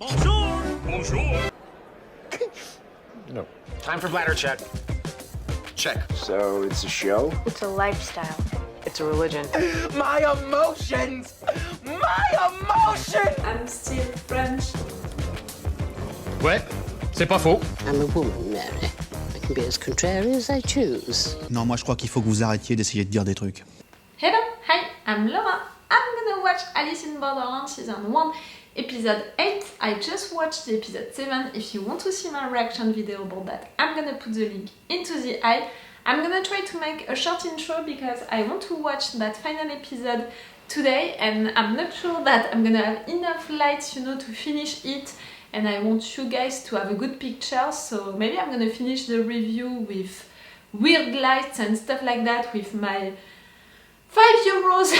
Bonjour! Bonjour! No. Time for bladder check. Check. So it's a show? It's a lifestyle. It's a religion. My emotions! My emotions! I'm still French. Ouais, c'est pas faux. I'm a woman, Mary. I can be as contrary as I choose. Non, moi je crois qu'il faut que vous arrêtiez d'essayer de dire des trucs. Hello, hi, I'm Laura. I'm gonna watch Alice in Borderland Season 1, Episode 8. I just watched the Episode 7. If you want to see my reaction video about that, I'm gonna put the link into the eye. I'm gonna try to make a short intro because I want to watch that final episode today and I'm not sure that I'm gonna have enough light, you know, to finish it, and I want you guys to have a good picture, so maybe I'm gonna finish the review with weird lights and stuff like that with my €5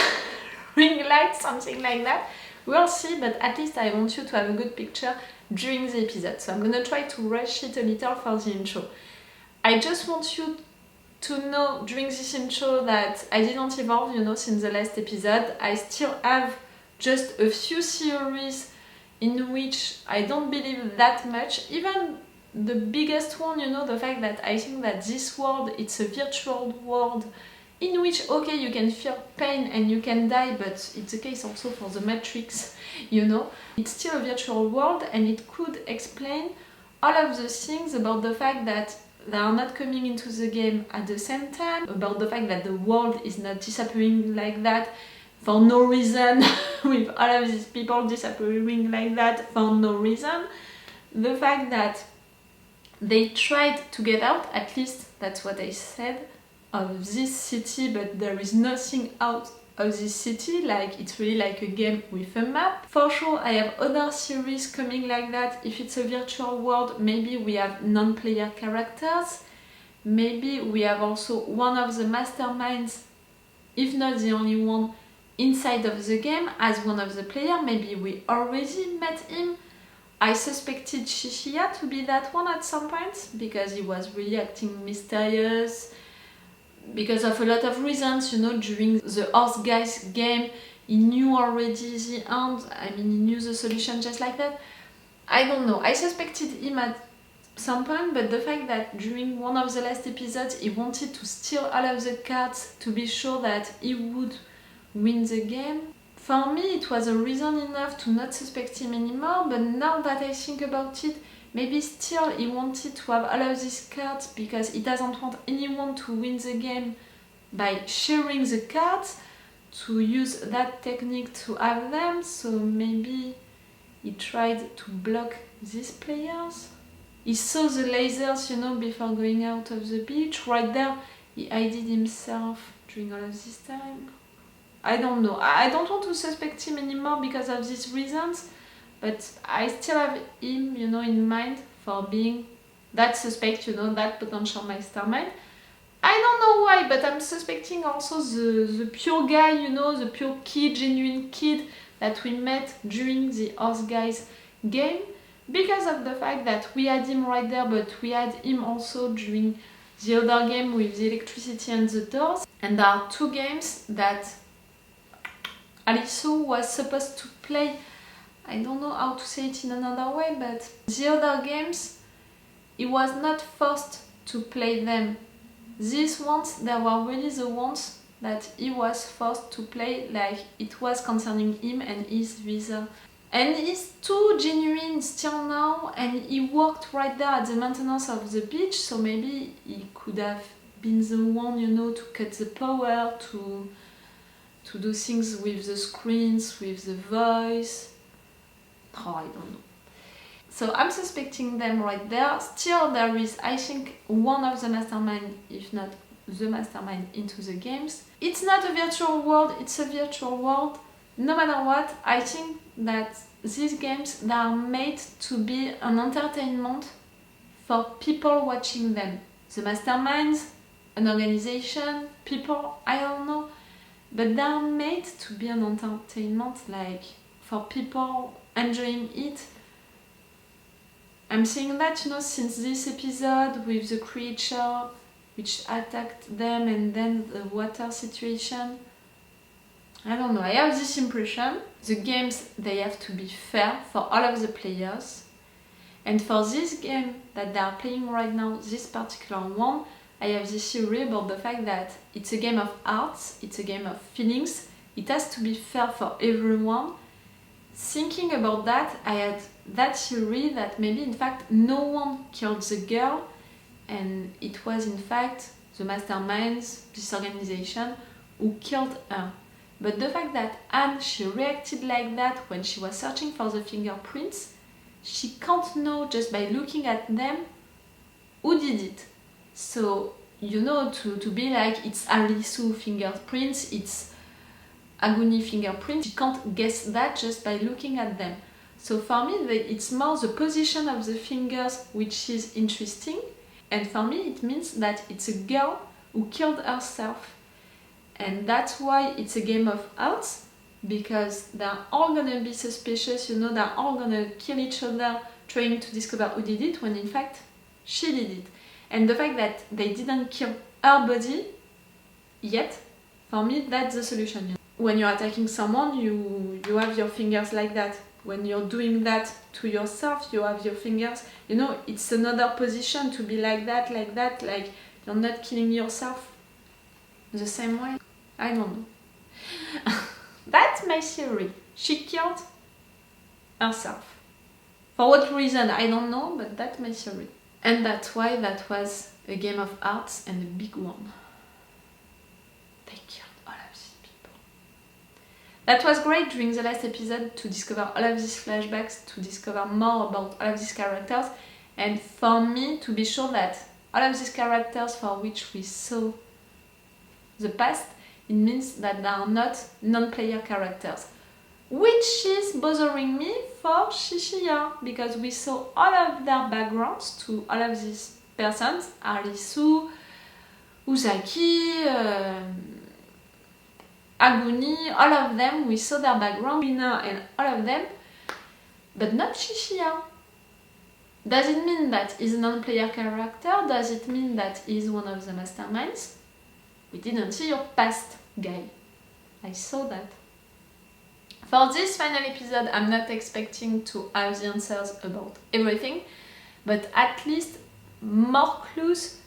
ring light, something like that. We'll see, but at least I want you to have a good picture during the episode, so I'm gonna try to rush it a little for the intro. I just want you to know during this intro that I didn't evolve, you know, since the last episode. I still have just a few theories in which I don't believe that much. Even the biggest one, you know, the fact that I think that this world, it's a virtual world in which, okay, you can feel pain and you can die, but it's the case also for the Matrix, you know. It's still a virtual world and it could explain all of the things about the fact that they are not coming into the game at the same time, about the fact that the world is not disappearing like that for no reason, with all of these people disappearing like that for no reason. The fact that they tried to get out, at least that's what I said, of this city, but there is nothing out of this city, like it's really like a game with a map. For sure I have other series coming like that. If it's a virtual world, maybe we have non-player characters, maybe we have also one of the masterminds, if not the only one, inside of the game as one of the players. Maybe we already met him. I suspected Chishiya to be that one at some point because he was really acting mysterious, because of a lot of reasons, you know. During the Horse Guys game, he knew already the end. I mean, he knew the solution just like that. I don't know. I suspected him at some point, but the fact that during one of the last episodes he wanted to steal all of the cards to be sure that he would win the game, for me it was a reason enough to not suspect him anymore. But now that I think about it, maybe still he wanted to have all of these cards because he doesn't want anyone to win the game by sharing the cards, to use that technique to have them. So maybe he tried to block these players. He saw the lasers, you know, before going out of the beach. Right there, he hid himself during all of this time. I don't know. I don't want to suspect him anymore because of these reasons. But I still have him, you know, in mind for being that suspect, you know, that potential mastermind. I don't know why, but I'm suspecting also the pure guy, you know, the pure kid, genuine kid that we met during the Horse Guys game, because of the fact that we had him right there, but we had him also during the other game with the electricity and the doors. And there are two games that Alice was supposed to play. I don't know how to say it in another way, but the other games, he was not forced to play them. These ones, they were really the ones that he was forced to play, like it was concerning him and his visa. And he's too genuine still now, and he worked right there at the maintenance of the beach, so maybe he could have been the one, you know, to cut the power, to do things with the screens, with the voice. Oh, I don't know. So I'm suspecting them right there. Still there is, I think, one of the mastermind, if not the mastermind, into the games. It's not a virtual world, it's a virtual world. No matter what, I think that these games, they are made to be an entertainment for people watching them. The masterminds, an organization, people, I don't know. But they are made to be an entertainment, like for people enjoying it. I'm saying that, you know, since this episode with the creature which attacked them and then the water situation. I don't know, I have this impression. the games, they have to be fair for all of the players. And for this game that they are playing right now, this particular one, I have this theory about the fact that it's a game of arts, it's a game of feelings, it has to be fair for everyone. Thinking about that, I had that theory that maybe in fact no one killed the girl, and it was in fact the masterminds, this organization, who killed her. But the fact that Anne, she reacted like that when she was searching for the fingerprints, she can't know just by looking at them who did it. So, you know, to be like, it's Alisu fingerprints, it's Aguni fingerprints, she can't guess that just by looking at them. So for me, it's more the position of the fingers which is interesting, and for me it means that it's a girl who killed herself. And that's why it's a game of arts, because they're all gonna be suspicious, you know, they're all gonna kill each other trying to discover who did it, when in fact she did it. And the fact that they didn't kill her body yet, for me that's the solution. You know? When you're attacking someone, you have your fingers like that. When you're doing that to yourself, you have your fingers, you know, it's another position to be like that, like you're not killing yourself the same way. I don't know. That's my theory. She killed herself. For what reason, I don't know, but that's my theory. And that's why that was a game of arts, and a big one. They killed all of these people. That was great during the last episode to discover all of these flashbacks, to discover more about all of these characters, and for me to be sure that all of these characters for which we saw the past, it means that they are not non-player characters. Which is bothering me for Chishiya, because we saw all of their backgrounds to all of these persons, Arisu, Uzaki, Aguni, all of them, we saw their background, Mira and all of them, but not Chishiya. Does it mean that he's a non-player character? Does it mean that he's one of the masterminds? We didn't see your past, guy. I saw that. For this final episode, I'm not expecting to have the answers about everything, but at least more clues,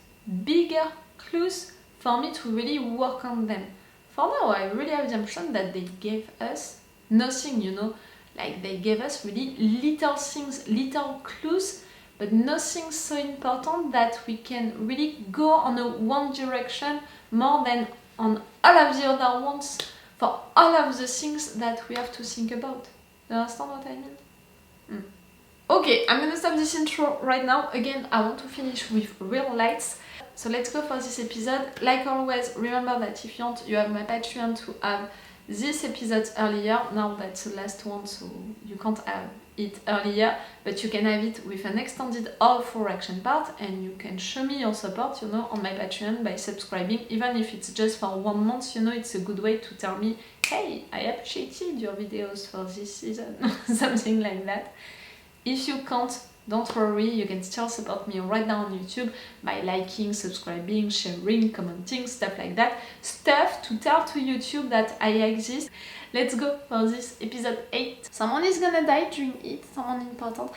bigger clues for me to really work on them. For now, I really have the impression that they gave us nothing, you know, like they gave us really little things, little clues, but nothing so important that we can really go on a one direction more than on all of the other ones, for all of the things that we have to think about. You understand what I mean? Okay, I'm gonna stop this intro right now. Again, I want to finish with real lights. So let's go for this episode. Like always, remember that if you want, you have my Patreon to have this episode earlier. Now that's the last one, so you can't have it earlier, but you can have it with an extended or full reaction part, and you can show me your support, you know, on my Patreon by subscribing, even if it's just for 1 month, you know, it's a good way to tell me, hey, I appreciated your videos for this season, something like that. If you can't, don't worry, you can still support me right now on YouTube by liking, subscribing, sharing, commenting, stuff like that. Stuff to tell to YouTube that I exist. Let's go for this episode 8. Someone is gonna die during it, someone important.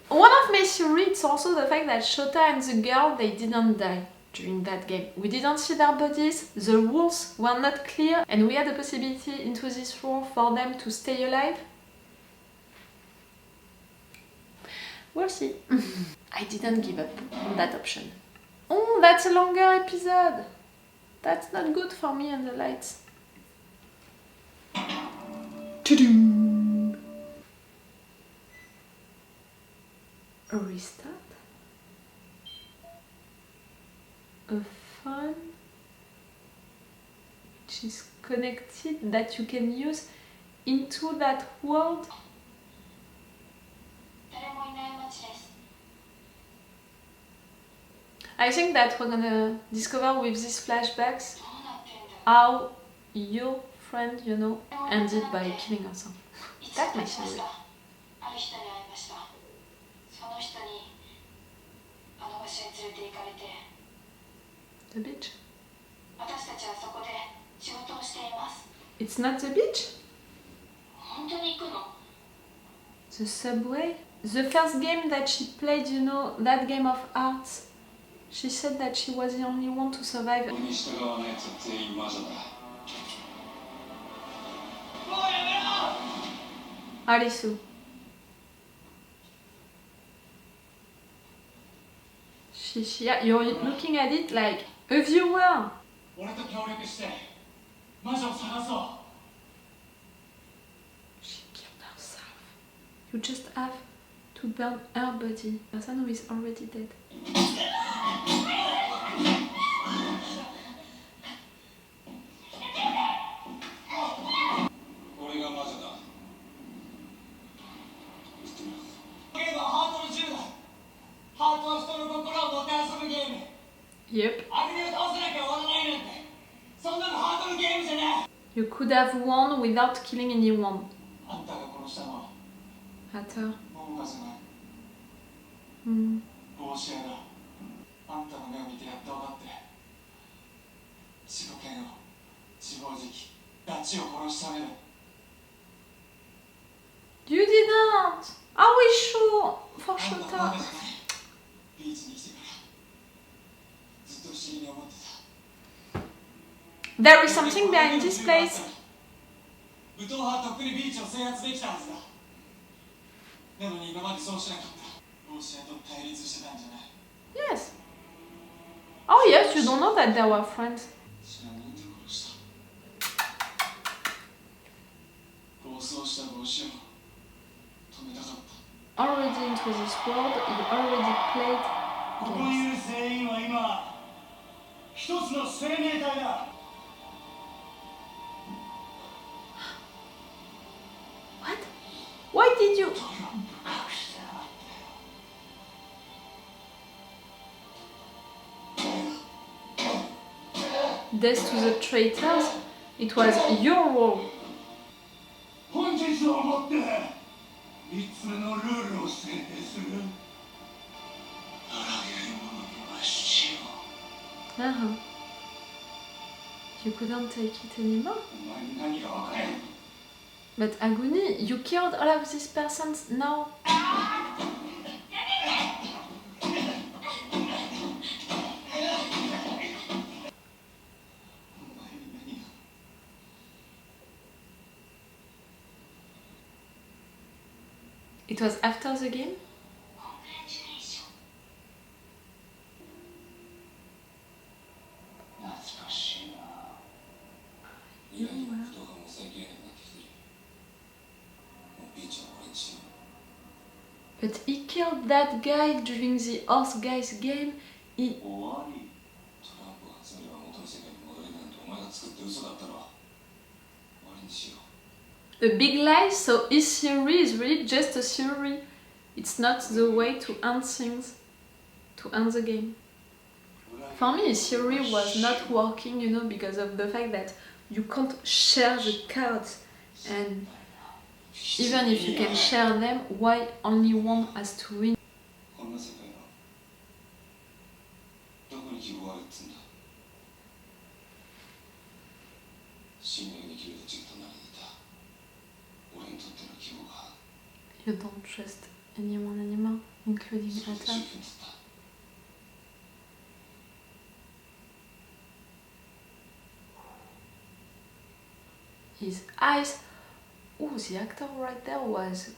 One of my theories is also the fact that Shota and the girl, they didn't die during that game. We didn't see their bodies, the rules were not clear, and we had the possibility into this rule for them to stay alive. We'll see. I didn't give up on that option. Oh, that's a longer episode. That's not good for me and the lights. Ta-doom! A restart. A phone which is connected that you can use into that world. I think that we're gonna discover with these flashbacks how your friend, you know, ended by killing herself. That's my theory. The beach? It's not the beach? The subway? The first game that she played, you know, that game of arts, she said that she was the only one to survive. Arisu. Chishiya, you're looking at it like a viewer. She killed herself. You just have to burn her body. The person who is already dead. Yep. You could have won without killing anyone. Hatter. You didn't! Are we sure? For sure. There is something behind this place. Yes. Oh yes, you don't know that they were friends. Already into this world, you already played games. What? Why did you... Death to the traitors? It was your role. You couldn't take it anymore? But Aguni, you killed all of these persons now. It was after the game? But he killed that guy during the horse guy's game. A big lie, so his theory is really just a theory. It's not the way to end things, to end the game. For me, his theory was not working, you know, because of the fact that you can't share the cards, and even if you can share them, why only one has to win? You don't trust anyone anymore, including Haaa. His eyes. Oh, the actor right there was.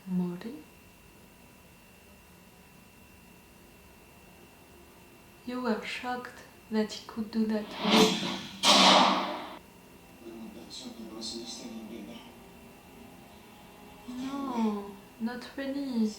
Mori? You were shocked that he could do that. No, not really.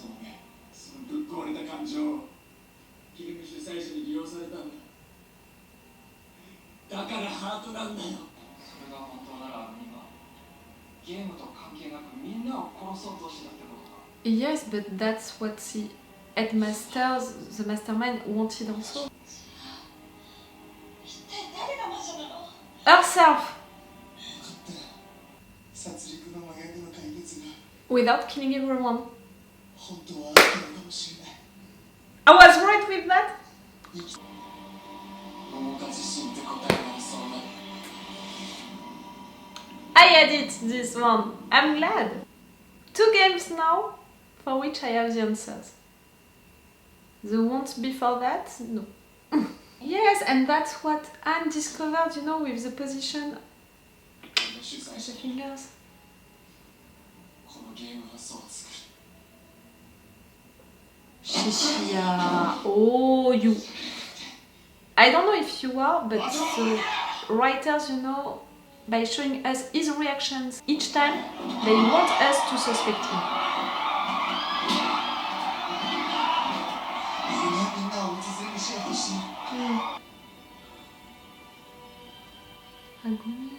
Yes, but that's what the headmaster, the mastermind, wanted also. Herself! Without killing everyone. I was right with that. I edit this one. I'm glad. 2 games now for which I have the answers. The ones before that, no. Yes, and that's what Anne discovered, you know, with the position of the fingers. Chishiya. Oh, you. I don't know if you are, but the writers, you know, by showing us his reactions each time, they want us to suspect him. Aguni.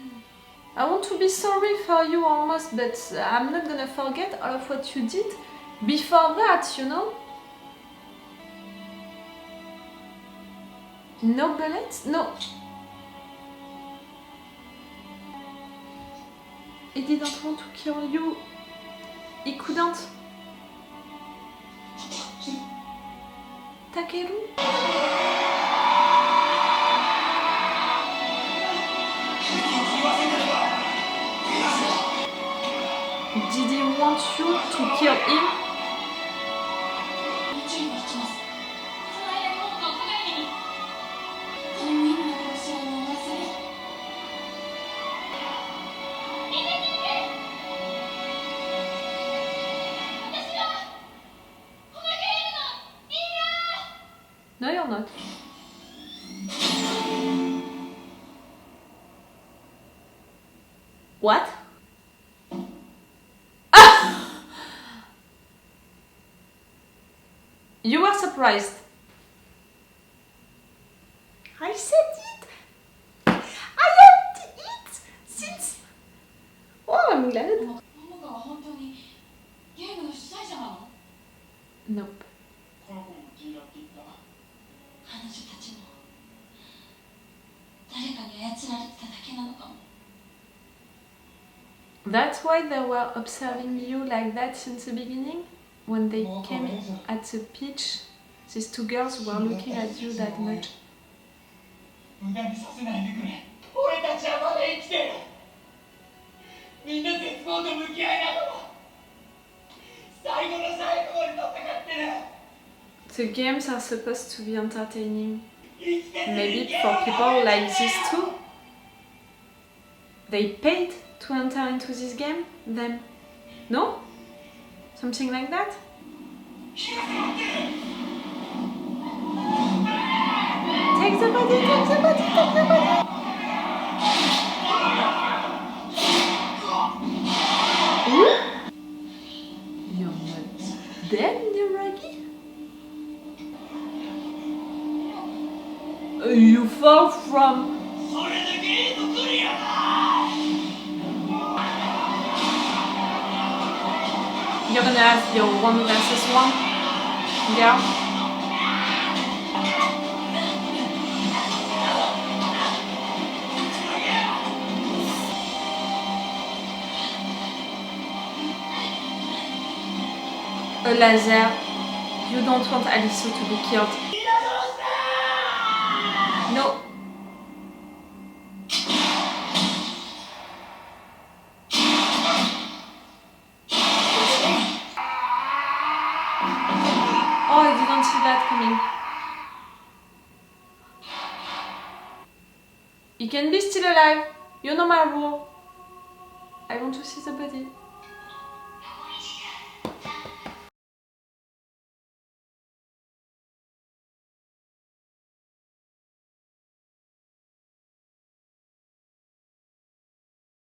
I want to be sorry for you almost, but I'm not gonna forget all of what you did before that, you know? No bullets? No. He didn't want to kill you. He couldn't. Takeru? Did he want you to kill him? No, you're not. What? Ah! You were surprised. I said it! I had it since... Oh, I'm glad. Nope. That's why they were observing you like that since the beginning? When they came at the beach, these 2 girls were looking at you that much. The games are supposed to be entertaining. Maybe for people like these 2. They paid to enter into this game, then. No? Something like that? Take the body, take the body, take the body! You're not dead, Niragi? You fall from... You're gonna have your 1 versus 1, girl. A laser. You don't want Aliso to be killed. No. Oh, I didn't see that coming. You can be still alive. You know my rule. I want to see the body.